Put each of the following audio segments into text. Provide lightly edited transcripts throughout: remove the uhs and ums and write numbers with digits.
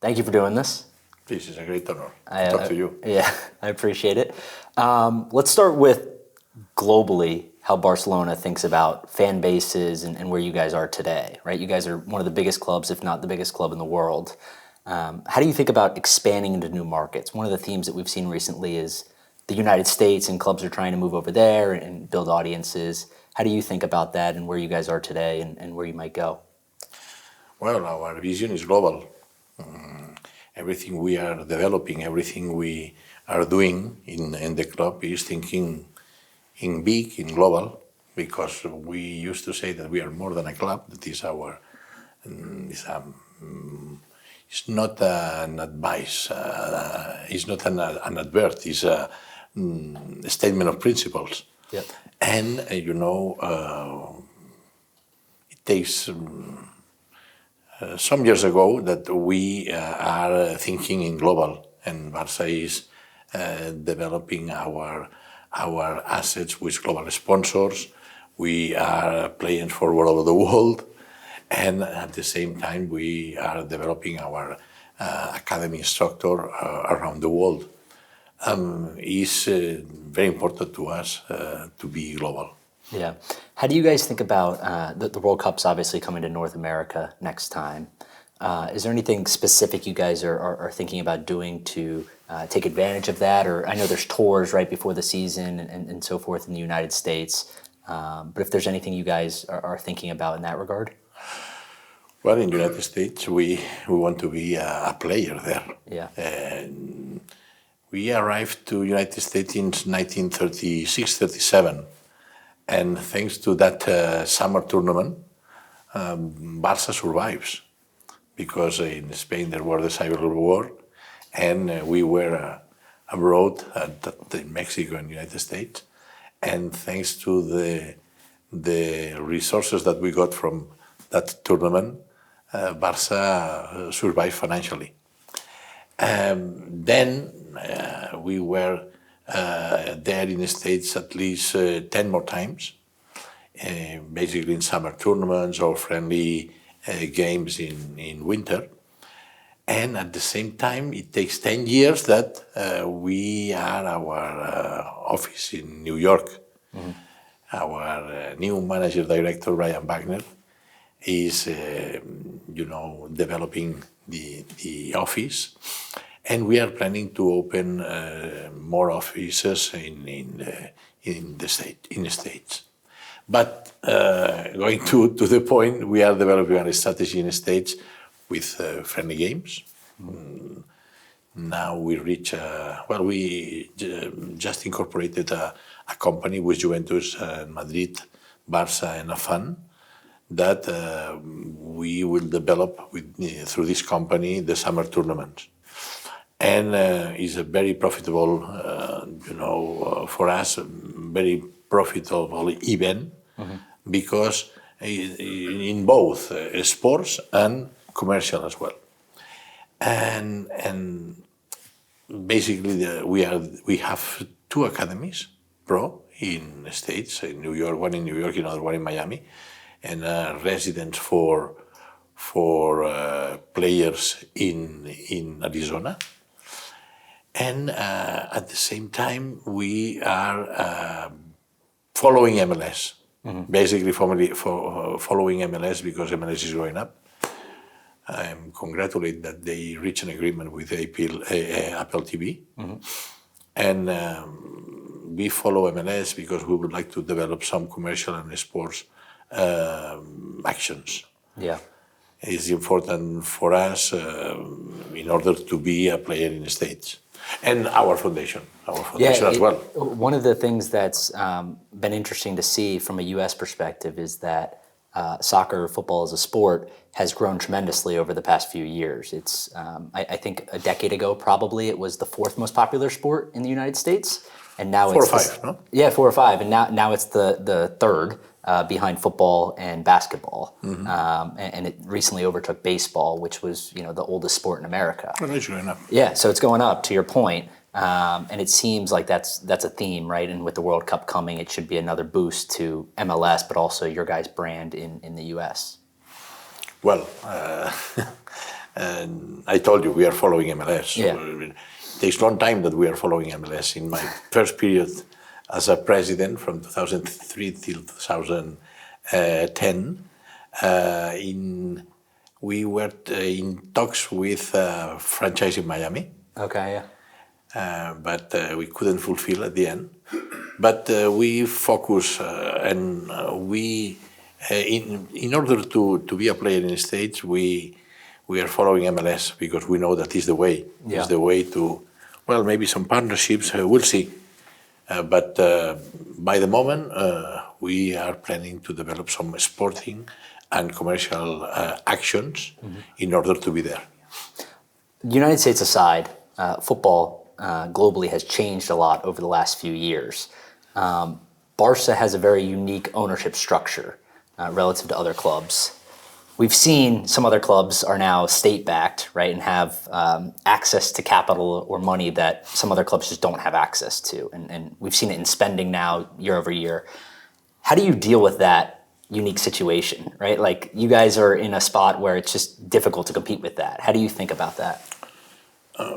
Thank you for doing this. This is a great honor to talk to you. Yeah, I appreciate it. Let's start with globally how Barcelona thinks about fan bases and where you guys are today, right? You guys are one of the biggest clubs, if not the biggest club in the world. How do you think about expanding into new markets? One of the themes that we've seen recently is the United States, and clubs are trying to move over there and build audiences. How do you think about that and where you guys are today and where you might go? Well, our vision is global. Everything we are developing, everything we are doing in the club is thinking in big, in global, because we used to say that we are more than a club. That is our, it's not an advice, it's not an advert, it's a statement of principles. Yep. And, it takes some years ago that we are thinking in global, and Barça is developing our assets with global sponsors. We are playing for all over the world, and at the same time we are developing our academy structure around the world. It's very important to us to be global. Yeah. How do you guys think about the World Cup's obviously coming to North America next time? Is there anything specific you guys are thinking about doing to take advantage of that? Or I know there's tours right before the season and so forth in the United States. But if there's anything you guys are thinking about in that regard? Well, in the United States, we want to be a player there. Yeah. We arrived to United States in 1936-37. And thanks to that summer tournament, Barça survives, because in Spain there was the Civil War, and we were abroad in Mexico and United States, and thanks to the resources that we got from that tournament, Barça survived financially. Then we were there in the States at least 10 more times, basically in summer tournaments or friendly games in winter. And at the same time, it takes 10 years that we are our office in New York. Mm-hmm. Our new manager director, Ryan Wagner, is developing the office. And we are planning to open more offices in the States. But going to the point, we are developing a strategy in the States with friendly games. Now we reach, we just incorporated a company with Juventus and Madrid, Barça, and a fund that we will develop through this company the summer tournaments. And is a very profitable, for us, very profitable event, mm-hmm. because in both sports and commercial as well. And basically we have two academies, pro, in the States, in New York, one in New York, another one in Miami, and residence for players in Arizona. And at the same time, we are following MLS, mm-hmm. basically following MLS because MLS is going up. I congratulate that they reached an agreement with Apple TV. Mm-hmm. And we follow MLS because we would like to develop some commercial and sports actions. Yeah. It's important for us in order to be a player in the States. And our foundation as well. One of the things that's been interesting to see from a U.S. perspective is that soccer, football as a sport, has grown tremendously over the past few years. It's, I think a decade ago, probably, it was the fourth most popular sport in the United States. And now it's 4 or 5, no? Yeah, 4 or 5. And now it's the third behind football and basketball. Mm-hmm. And it recently overtook baseball, which was, the oldest sport in America. Well, it's going up. Yeah, so it's going up, to your point. And it seems like that's a theme, right? And with the World Cup coming, it should be another boost to MLS, but also your guys' brand in the U.S. Well, And I told you, we are following MLS. Yeah. It takes a long time that we are following MLS. In my first period as a president from 2003 till 2010, we were in talks with franchise in Miami. Okay, yeah. But we couldn't fulfill at the end. But we focus and we, in order to be a player in the States, we are following MLS because we know that is the way. Yeah. Is the way to, well, maybe some partnerships, we'll see. But by the moment, we are planning to develop some sporting and commercial actions in order to be there. United States aside, football globally has changed a lot over the last few years. Barca has a very unique ownership structure relative to other clubs. We've seen some other clubs are now state-backed, right, and have access to capital or money that some other clubs just don't have access to. And we've seen it in spending now year over year. How do you deal with that unique situation, right? Like, you guys are in a spot where it's just difficult to compete with that. How do you think about that?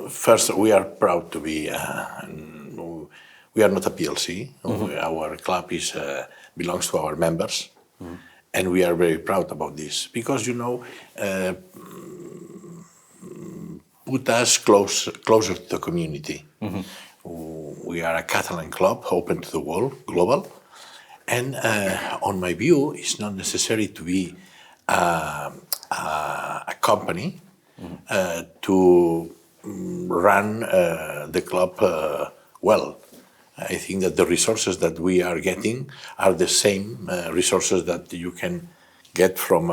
First, we are proud to be, we are not a PLC. Our club belongs to our members. And we are very proud about this because, put us closer to the community. We are a Catalan club, open to the world, global. And on my view, it's not necessary to be a company to run the club well. I think that the resources that we are getting are the same resources that you can get from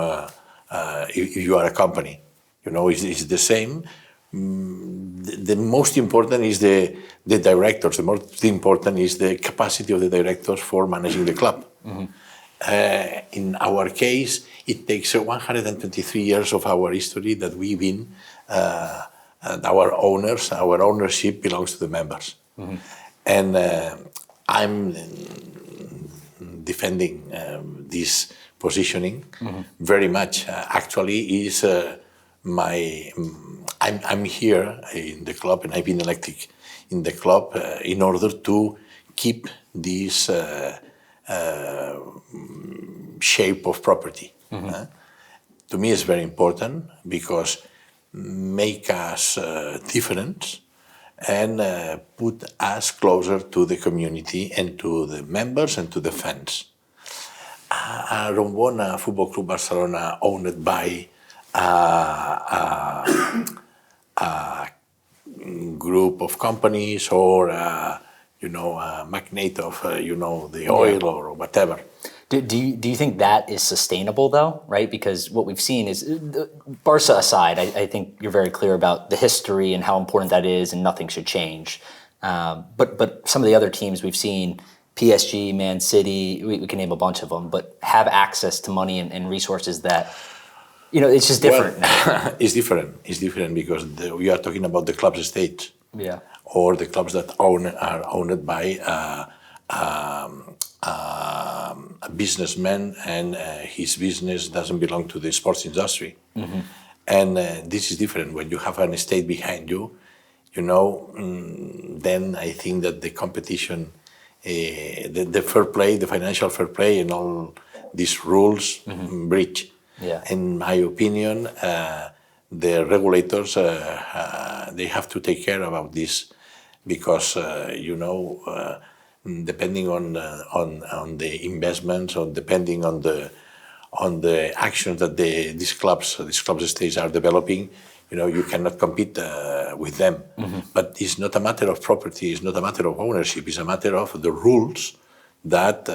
if you are a company. It's the same. The most important is the directors. The most important is the capacity of the directors for managing the club. In our case, it takes 123 years of our history that we've been, our ownership belongs to the members. And I'm defending this positioning very much. Actually, is I'm here in the club, and I've been elected in the club in order to keep this shape of property. To me, it's very important because make us different and put us closer to the community and to the members and to the fans. I don't want a Football Club Barcelona owned by a group of companies or a magnate of the oil or whatever. Do you think that is sustainable, though, right? Because what we've seen is, Barca aside, I think you're very clear about the history and how important that is, and nothing should change. But some of the other teams we've seen, PSG, Man City, we can name a bunch of them, but have access to money and resources that, it's just different now. It's different. It's different because we are talking about the club's estate. Yeah. Or the clubs that are owned by a businessman, and his business doesn't belong to the sports industry. And this is different. When you have an estate behind you, then I think that the competition, the fair play, the financial fair play, and all these rules breach. Yeah. In my opinion, the regulators they have to take care about this because depending on the investments or depending on the actions that these clubs estates are developing, you cannot compete with them. But it's not a matter of property, it's not a matter of ownership, it's a matter of the rules that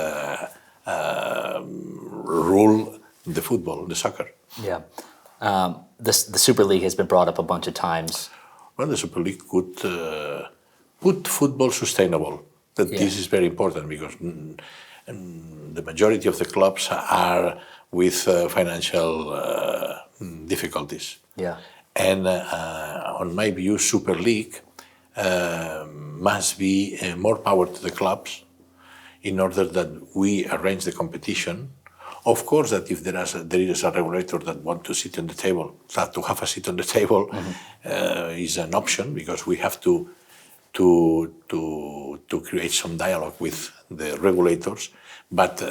rule the football, the soccer. Yeah. The Super League has been brought up a bunch of times. Well, the Super League could put football sustainable. This is very important because the majority of the clubs are with financial difficulties. Yeah. And on my view, Super League must be more power to the clubs in order that we arrange the competition Of course, that if there is a regulator that wants to sit on the table, that to have a seat on the table is an option, because we have to create some dialogue with the regulators. But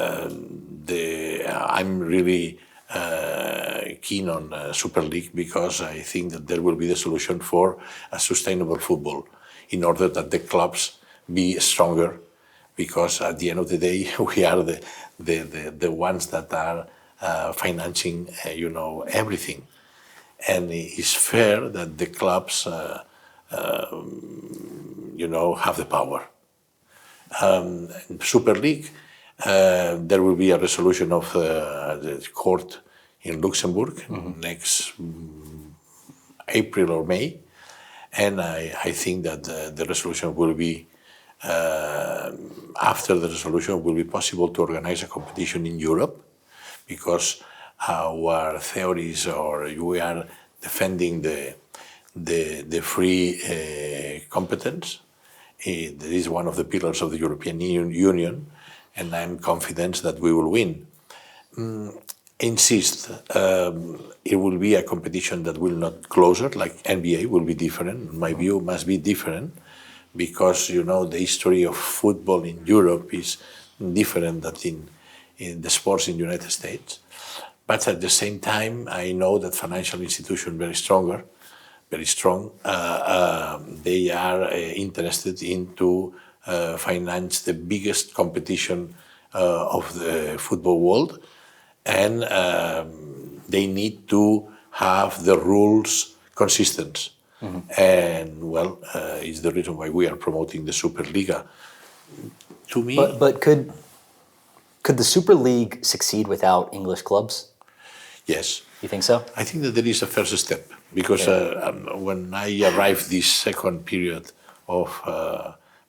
I'm really keen on Super League, because I think that there will be the solution for a sustainable football, in order that the clubs be stronger, because at the end of the day we are the ones that are financing everything, and it's fair that the clubs have the power. Super League, there will be a resolution of the court in Luxembourg next April or May, and I think that the resolution will be, after the resolution, will be possible to organize a competition in Europe, because our theories, or we are defending the free competence. It is one of the pillars of the European Union, and I'm confident that we will win. Insist, it will be a competition that will not closer, like NBA will be different. My view must be different, because the history of football in Europe is different than in the sports in the United States. But at the same time, I know that financial institutions very strong, they are interested into finance the biggest competition of the football world, and they need to have the rules consistent. And it's the reason why we are promoting the Superliga. To me, but could the Super League succeed without English clubs? Yes. You think so? I think that there is a first step, because when I arrived this second period of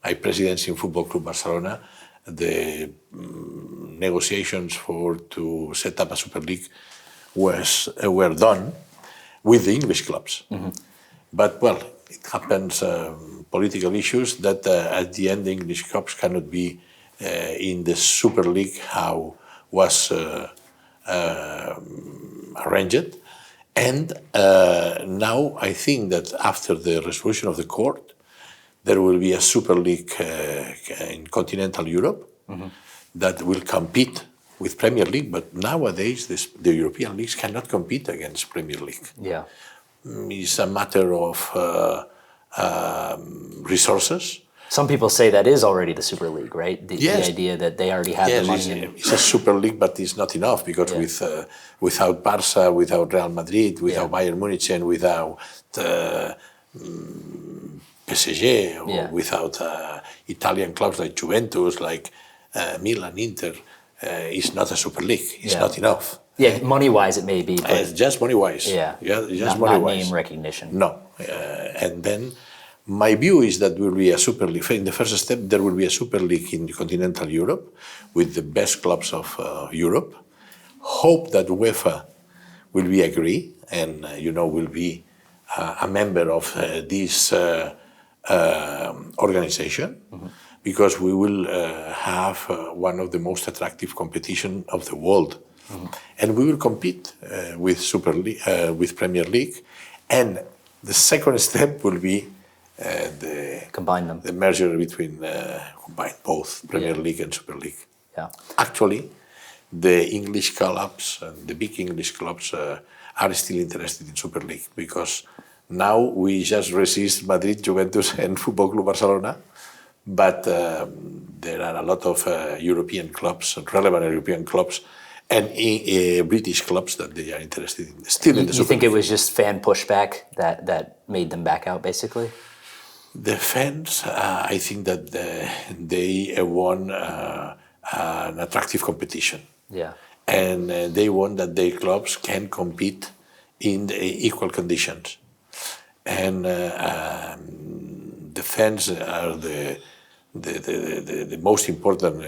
my presidency in Football Club Barcelona, the negotiations to set up a Super League were done with the English clubs. But it happens, political issues, that at the end the English clubs cannot be in the Super League how was arranged. And now I think that after the resolution of the court, there will be a Super League in continental Europe that will compete with Premier League. But nowadays, the European leagues cannot compete against Premier League. Yeah. It's a matter of resources. Some people say that is already the Super League, right? The idea that they already have the money. It's a Super League, but it's not enough, because without Barca, without Real Madrid, without Bayern Munich, and without PSG, or without Italian clubs like Juventus, like Milan, Inter, it's not a Super League. It's not enough. Yeah, money-wise it may be, but just money-wise. Just money-wise. Not name recognition. No, and then my view is that there will be a Super League. In the first step, there will be a Super League in continental Europe with the best clubs of Europe. Hope that UEFA will be agree and will be a member of this organization, because we will have one of the most attractive competition of the world. And we will compete with Super League, with Premier League, and the second step will be combine them. The merger between combine both Premier League and Super League. Yeah. Actually, the English clubs, the big English clubs, are still interested in Super League, because now we just resist Madrid, Juventus, and Football Club Barcelona, but there are a lot of European clubs, relevant European clubs, and British clubs that they are interested in. Still in the Super League. You think it was just fan pushback that made them back out, basically? The fans, I think that they won an attractive competition. Yeah. And they want that their clubs can compete in the equal conditions. And the fans are the most important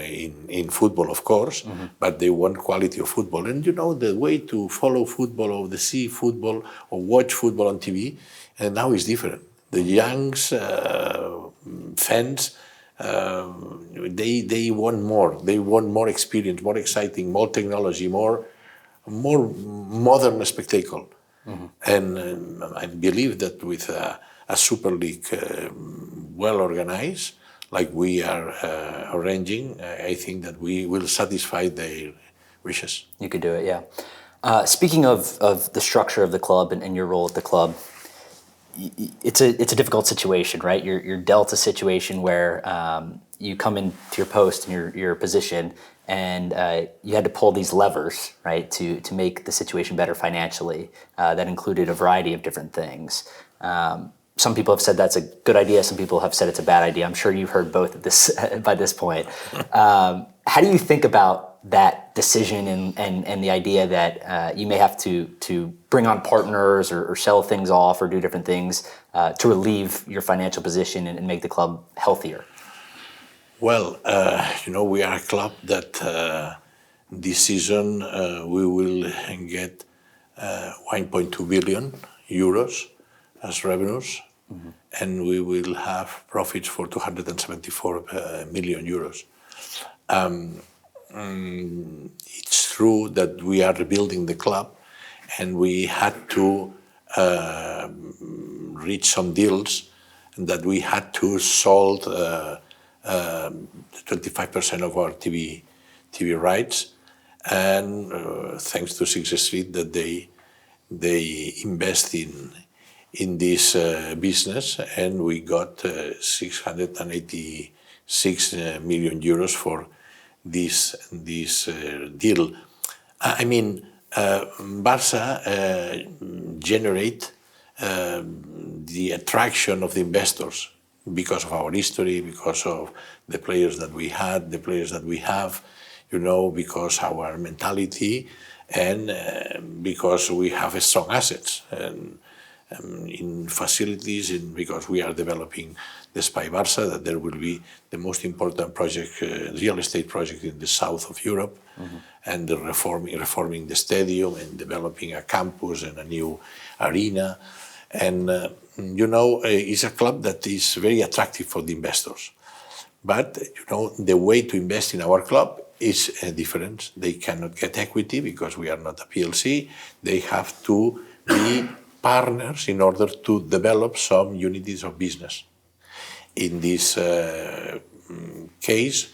in football, of course, but they want quality of football. And the way to follow football, or to see football, or watch football on TV, and now is different. The young fans they want more. They want more experience, more exciting, more technology, more modern spectacle. And I believe that with a Super League well organized, like we are arranging, I think that we will satisfy their wishes. You could do it, yeah. Speaking of the structure of the club and your role at the club, it's a difficult situation, right? You're dealt a situation where you come into your post and your position, and you had to pull these levers, right, to make the situation better financially. That included a variety of different things. Some people have said that's a good idea. Some people have said it's a bad idea. I'm sure you've heard both of this by this point. How do you think about that decision and the idea that you may have to bring on partners or sell things off or do different things to relieve your financial position and make the club healthier? Well, we are a club that this season we will get 1.2 billion euros as revenues, and we will have profits for 274 million euros. It's true that we are rebuilding the club, and we had to reach some deals, and that we had to sold 25% of our TV rights, and thanks to Sixth Street that they invest in this business, and we got 686 million euros for this deal. I mean, Barça generate the attraction of the investors because of our history, because of the players that we had, the players that we have, because our mentality, and because we have strong assets and in facilities, because we are developing the Spy Barça, that there will be the most important project, real estate project in the south of Europe, and the reforming the stadium and developing a campus and a new arena. And, it's a club that is very attractive for the investors. But, the way to invest in our club is different. They cannot get equity because we are not a PLC. They have to be partners in order to develop some unities of business. In this case,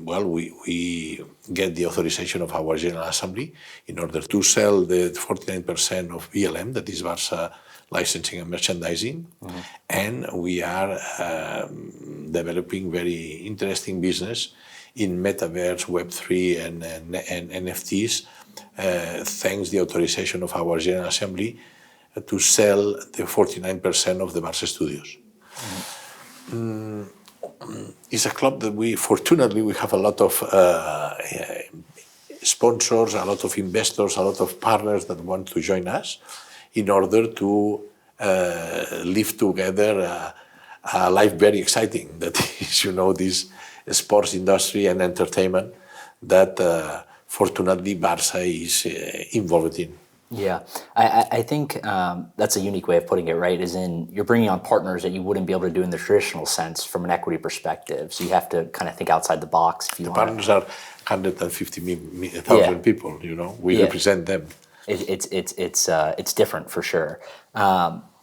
we get the authorization of our General Assembly in order to sell the 49% of BLM, that is Barça Licensing and Merchandising, and we are developing very interesting business in Metaverse, Web3, and NFTs, thanks the authorization of our General Assembly to sell the 49% of the Barça Studios. It's a club that fortunately we have a lot of sponsors, a lot of investors, a lot of partners that want to join us in order to live together a life very exciting. That is, this sports industry and entertainment that fortunately Barça is involved in. Yeah, I think that's a unique way of putting it, right? Is in you're bringing on partners that you wouldn't be able to do in the traditional sense from an equity perspective. So you have to kind of think outside the box if you want. The partners are 150,000 people. We represent them. It's different for sure.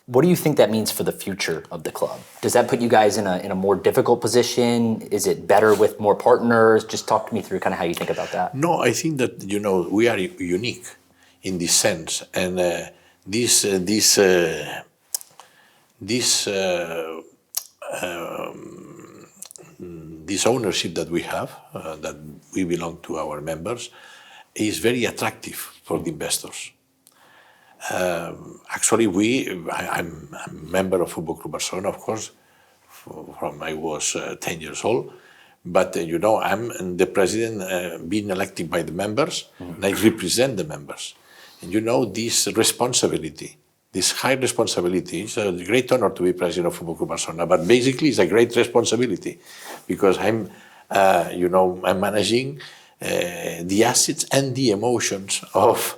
What do you think that means for the future of the club? Does that put you guys in a more difficult position? Is it better with more partners? Just talk to me through kind of how you think about that. No, I think that we are unique in this sense, and this ownership that we have, that we belong to our members, is very attractive for the investors. Actually, I'm a member of Football Club Barcelona, of course, from I was 10 years old. But, I'm the president, being elected by the members, and I represent the members. And this responsibility, this high responsibility, it's a great honor to be president of Football Club Barcelona, but basically it's a great responsibility because I'm managing the assets and the emotions of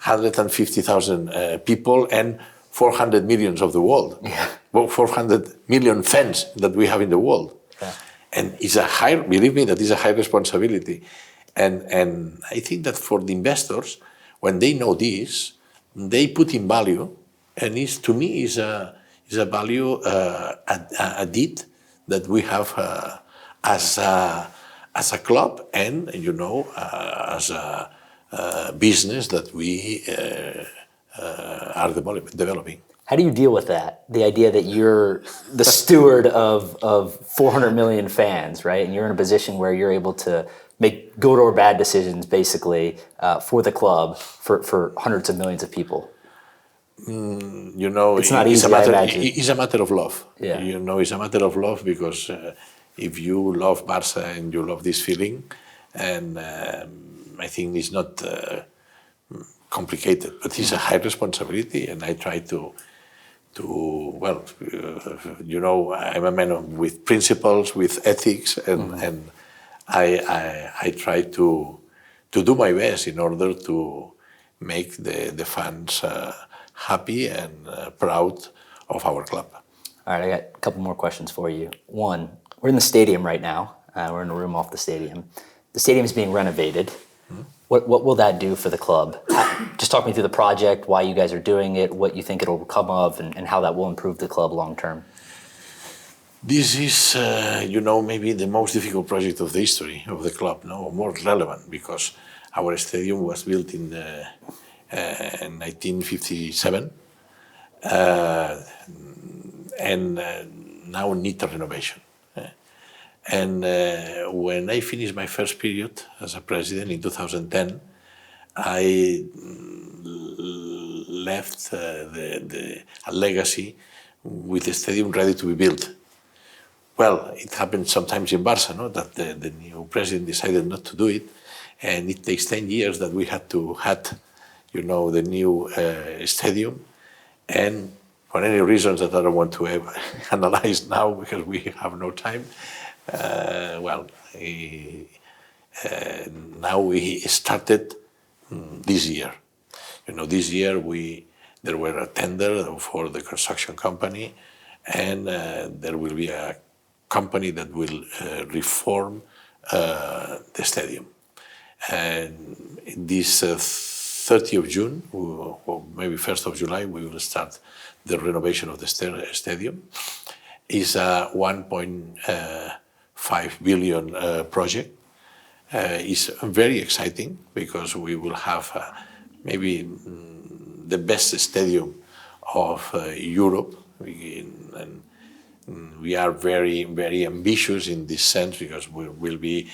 150,000 people and 400 million of the world. Yeah. about 400 million fans that we have in the world. Yeah. And it's believe me, that is a high responsibility. And I think that for the investors, when they know this, they put in value, and to me is a value a deed that we have as a club, and as a business that we are developing. How do you deal with that? The idea that you're the steward of 400 million fans, right? And you're in a position where you're able to make good or bad decisions, basically, for the club, for hundreds of millions of people. It's not easy, I imagine. It's a matter of love. Yeah. It's a matter of love, because if you love Barca and you love this feeling, and I think it's not complicated, but it's a high responsibility, and I try I'm a man with principles, with ethics, and I try to do my best in order to make the fans happy and proud of our club. All right, I got a couple more questions for you. One, we're in the stadium right now. We're in a room off the stadium. The stadium is being renovated. Mm-hmm. What will that do for the club? Just talk me through the project, why you guys are doing it, what you think it'll come of, and how that will improve the club long term. This is, maybe the most difficult project of the history of the club, more relevant, because our stadium was built in 1957, and now need a renovation. And when I finished my first period as a president in 2010, I left a legacy with the stadium ready to be built. Well, it happens sometimes in Barca, that the new president decided not to do it, and it takes 10 years that we had to the new stadium, and for any reasons that I don't want to analyze now because we have no time. Now we started this year. This year there were a tender for the construction company, and there will be a company that will reform the stadium. And this 30th of June, or maybe 1st of July, we will start the renovation of the stadium. It's a 1.5 billion project. It's very exciting because we will have maybe the best stadium of Europe. And we are very, very ambitious in this sense because we will be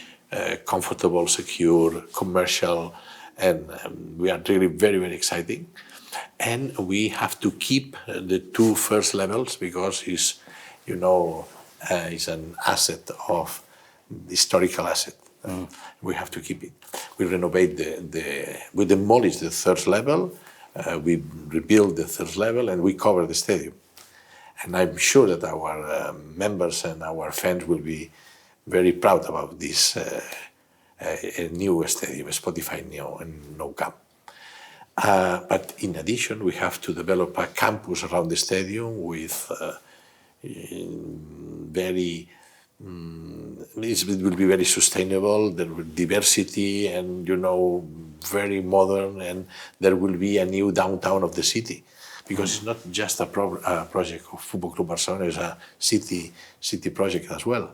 comfortable, secure, commercial, and we are really very, very exciting. And we have to keep the two first levels because it's an asset of historical asset. We have to keep it. We renovate we demolish the third level, we rebuild the third level, and we cover the stadium. And I'm sure that our members and our fans will be very proud about this new stadium, Spotify Nou Camp. But in addition, we have to develop a campus around the stadium with it will be very sustainable, there will be diversity and, very modern, and there will be a new downtown of the city. Because it's not just a project of Football Club Barcelona, it's a city project as well.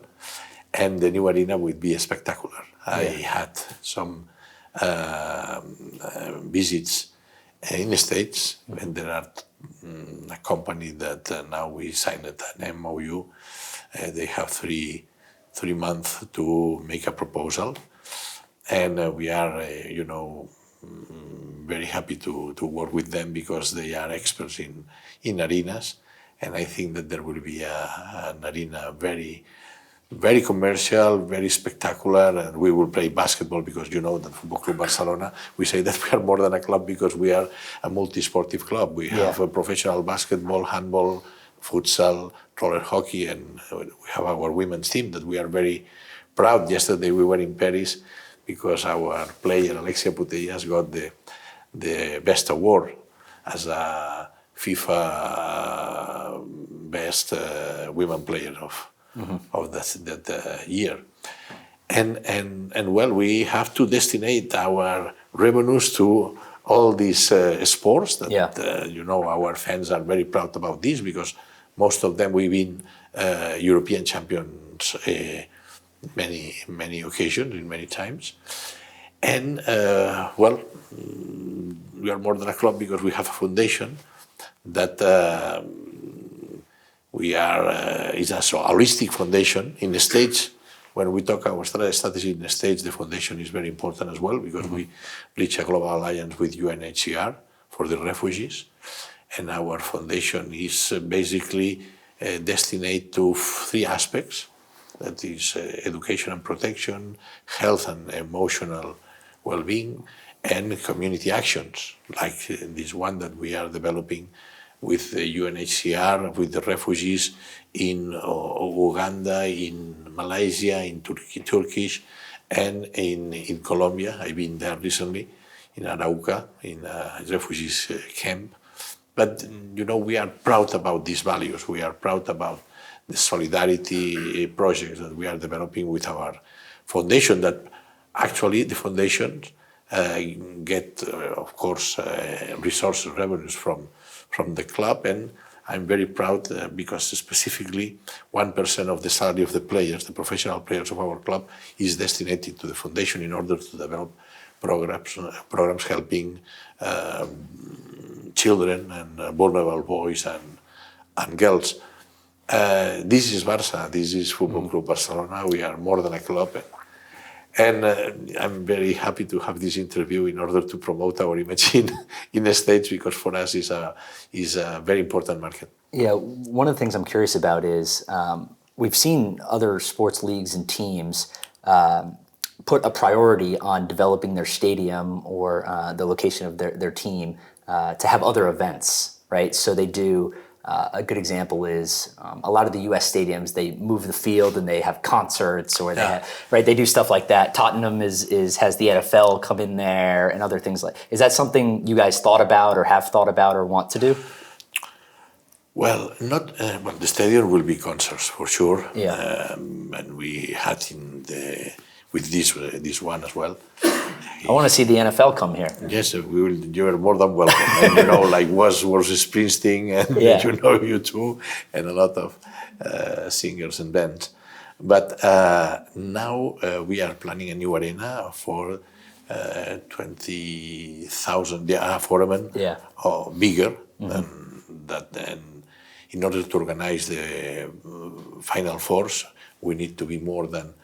And the new arena will be spectacular. Yeah. I had some visits in the States, and there are a company that now we signed an MOU. They have three months to make a proposal, and we are, very happy to work with them because they are experts in arenas, and I think that there will be an arena very, very commercial, very spectacular, and we will play basketball because that Football Club Barcelona, we say that we are more than a club because we are a multi-sportive club. We have a professional basketball, handball, futsal, roller hockey, and we have our women's team that we are very proud. Yesterday we were in Paris because our player Alexia Putellas got the best award as a FIFA best women player of that year. And well, we have to destinate our revenues to all these sports that our fans are very proud about this, because most of them we've been European champions many occasions, in many times. And well, we are more than a club because we have a foundation that is a holistic foundation in the States. When we talk our strategy in the States, the foundation is very important as well, because we reach a global alliance with UNHCR for the refugees. And our foundation is basically destined to three aspects. That is education and protection, health and emotional well-being, and community actions, like this one that we are developing with the UNHCR, with the refugees in Uganda, in Malaysia, in Turkish, and in Colombia. I've been there recently, in Arauca, in a refugees camp. But, we are proud about these values. We are proud about the solidarity projects that we are developing with our foundation, that actually the foundations get, of course, resources, revenues from the club. And I'm very proud because specifically 1% of the salary of the players, the professional players of our club, is destined to the foundation in order to develop programs helping children and vulnerable boys and girls. This is Barça. This is Football Club Barcelona. We are more than a club. And I'm very happy to have this interview in order to promote our image in the States, because for us is a very important market. Yeah, one of the things I'm curious about is we've seen other sports leagues and teams put a priority on developing their stadium or the location of their team to have other events, right? So they do. A good example is a lot of the U.S. stadiums, they move the field and they have concerts, or they do stuff like that. Tottenham has the NFL come in there and other things like. Is that something you guys thought about or have thought about or want to do? Well, not. Well, the stadium will be concerts for sure. Yeah. And we had with this one as well. I want to see the NFL come here. Yes, we will. You are more than welcome. And, like was Springsteen, and you too, and a lot of singers and bands. But now we are planning a new arena for 20,000 foremen, or bigger than that. And in order to organize the Final Fours, we need to be more than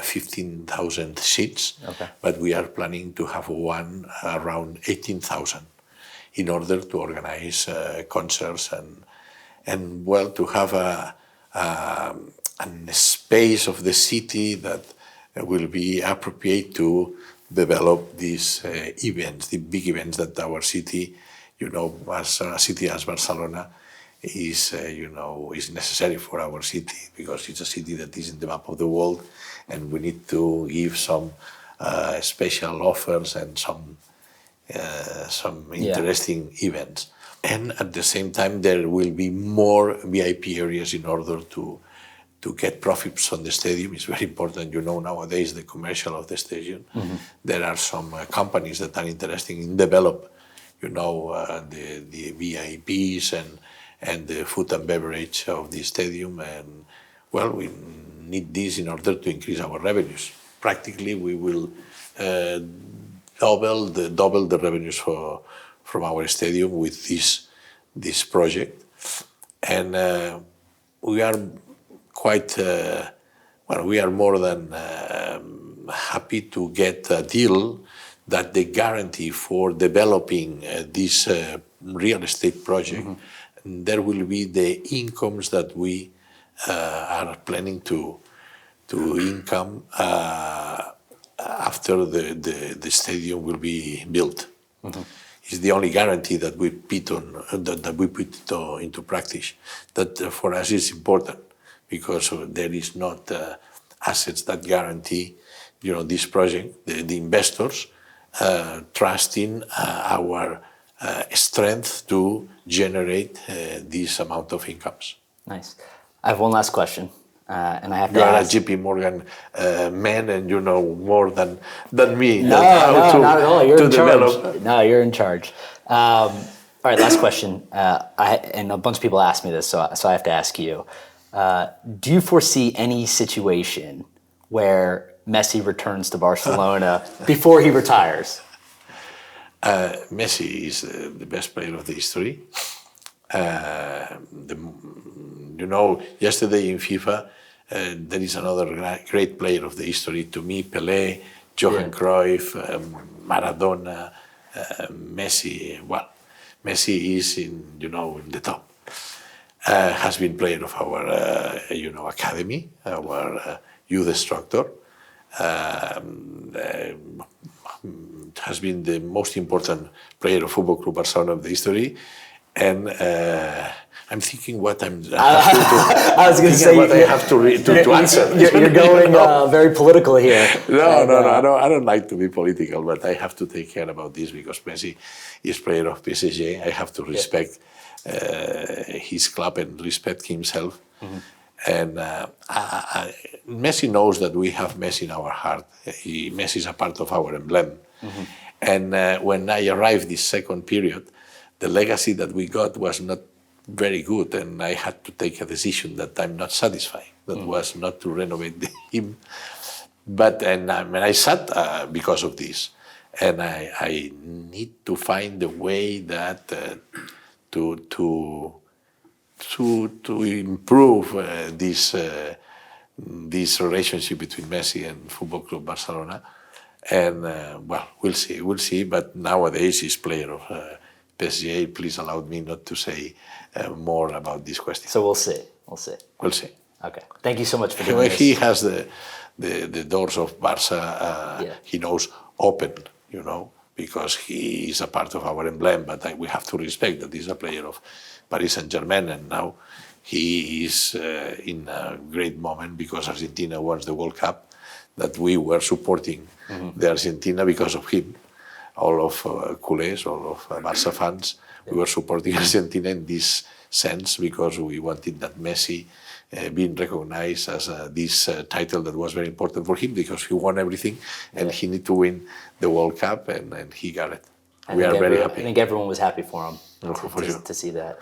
15,000 seats, but we are planning to have one around 18,000 in order to organize concerts and well, to have a space of the city that will be appropriate to develop these events, the big events that our city, as a city as Barcelona, is necessary for our city, because it's a city that is in the map of the world, and we need to give some special offers and some interesting events. And at the same time, there will be more VIP areas in order to get profits on the stadium. It's very important, nowadays the commercial of the stadium. There are some companies that are interested in develop, the VIPs and the food and beverage of the stadium. And well, we need this in order to increase our revenues. Practically, we will double the revenues from our stadium with this project. And we are quite, we are more than happy to get a deal that the guarantee for developing this real estate project, there will be the incomes that we are planning to income after the stadium will be built. It's the only guarantee that we put into practice. That for us is important, because there is not assets that guarantee, this project. The investors trust in our strength to generate this amount of incomes. Nice. I have one last question, and I have to You are a ask. JP Morgan man, and you know more than me. No, not at all. You're in charge. No, you're in charge. All right, last question. And a bunch of people ask me this, so I have to ask you. Do you foresee any situation where Messi returns to Barcelona before he retires? Messi is the best player of the history. Yesterday in FIFA, there is another great player of the history to me, Pelé, Johan Cruyff, Maradona, Messi. Well, Messi is in the top. Has been player of our academy, our youth structure. Has been the most important player of Football Club Barcelona of the history, and I'm thinking what I was going to say. What I have to answer. You're going very political here. No. I don't like to be political, but I have to take care about this because Messi is player of PSG. I have to respect his club and respect himself. Mm-hmm. And Messi knows that we have Messi in our heart. Messi is a part of our emblem. Mm-hmm. And when I arrived this second period, the legacy that we got was not very good, and I had to take a decision that I'm not satisfied. That was not to renovate him. But I sat because of this, and I need to find a way that to improve this relationship between Messi and Football Club Barcelona. And we'll see. But nowadays he's player of PSG. Please allow me not to say more about this question. So we'll see. We'll see. Okay. Thank you so much for doing this. He has the doors of Barca. He knows open, because he is a part of our emblem. But we have to respect that he's a player of Paris Saint-Germain, and now he is in a great moment because Argentina won the World Cup. That we were supporting the Argentina because of him. All of culés, all of Barca fans, we were supporting Argentina in this sense because we wanted that Messi being recognized as this title that was very important for him because he won everything and he needed to win the World Cup and he got it. We are very happy. I think everyone was happy for him sure. to see that.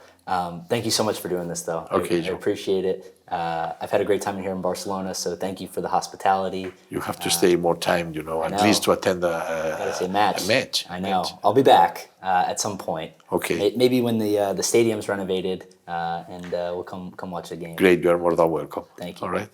Thank you so much for doing this, though. Okay, I appreciate it. I've had a great time here in Barcelona, so thank you for the hospitality. You have to stay more time, at least to attend a match. I know. I'll be back at some point. Okay. Maybe when the stadium's renovated, and we'll come watch the game. Great. You are more than welcome. Thank you. All right.